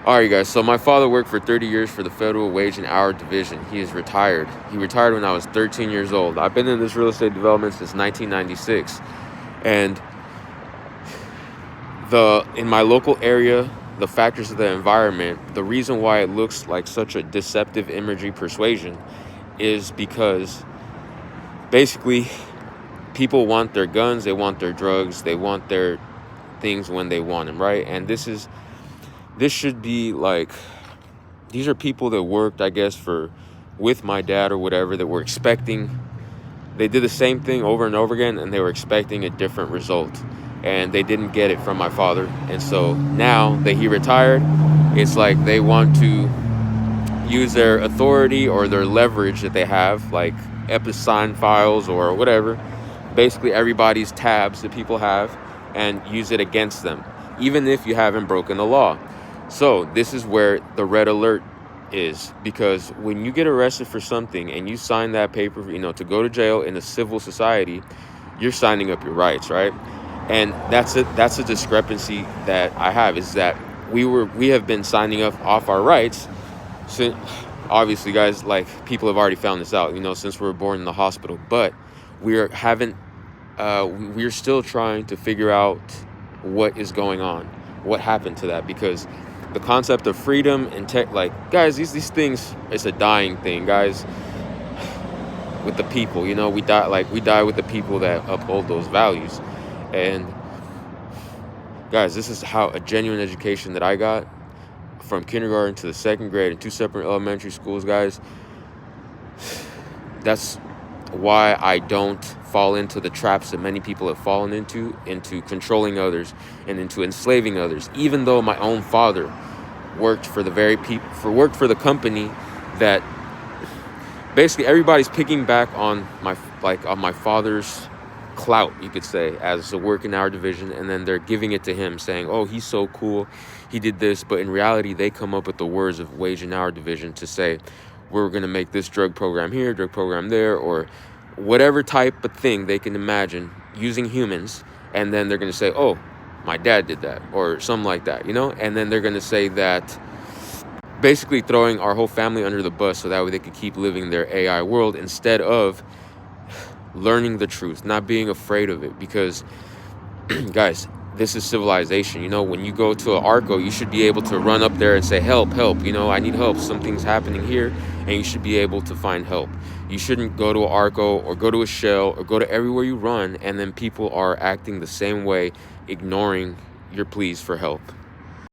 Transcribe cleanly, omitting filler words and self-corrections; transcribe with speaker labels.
Speaker 1: All right, guys. So my father worked for 30 years for the Federal Wage and Hour Division. He is retired. He retired when I was 13 years old. I've been in this real estate development since 1996. And in my local area, the factors of the environment, the reason why it looks like such a deceptive imagery persuasion is because basically people want their guns, they want their drugs, they want their things when they want them, right? And this should be like, these are people that worked, I guess, with my dad or whatever, that were expecting, they did the same thing over and over again, and they were expecting a different result, and they didn't get it from my father. And so now that he retired, it's like they want to use their authority or their leverage that they have, like Epstein files or whatever, basically everybody's tabs that people have, and use it against them, even if you haven't broken the law. So this is where the red alert is, because when you get arrested for something and you sign that paper, to go to jail in a civil society, you're signing up your rights, right? And that's a discrepancy that I have, is that we have been signing up off our rights. So obviously, guys, like, people have already found this out, since we were born in the hospital, but we're still trying to figure out what is going on, what happened to that, because the concept of freedom and tech, like, guys, these things, it's a dying thing, guys. With the people, we die with the people that uphold those values. And guys, this is how a genuine education that I got from kindergarten to the second grade in 2 separate elementary schools, guys. That's why I don't fall into the traps that many people have fallen into controlling others and into enslaving others. Even though my own father worked for the company that basically everybody's picking back on my father's clout, you could say, as a work in our division, and then they're giving it to him, saying, oh, he's so cool, he did this. But in reality, they come up with the words of wage in our division to say, we're going to make this drug program here, drug program there, or whatever type of thing they can imagine using humans. And then they're going to say, oh, my dad did that, or something like that, and then they're going to say that, basically throwing our whole family under the bus so that way they could keep living their AI world instead of learning the truth, not being afraid of it. Because guys, this is civilization. When you go to an ARCO, you should be able to run up there and say, help, I need help, something's happening here, and you should be able to find help. You shouldn't go to an ARCO or go to a Shell or go to everywhere you run, and then people are acting the same way, ignoring your pleas for help.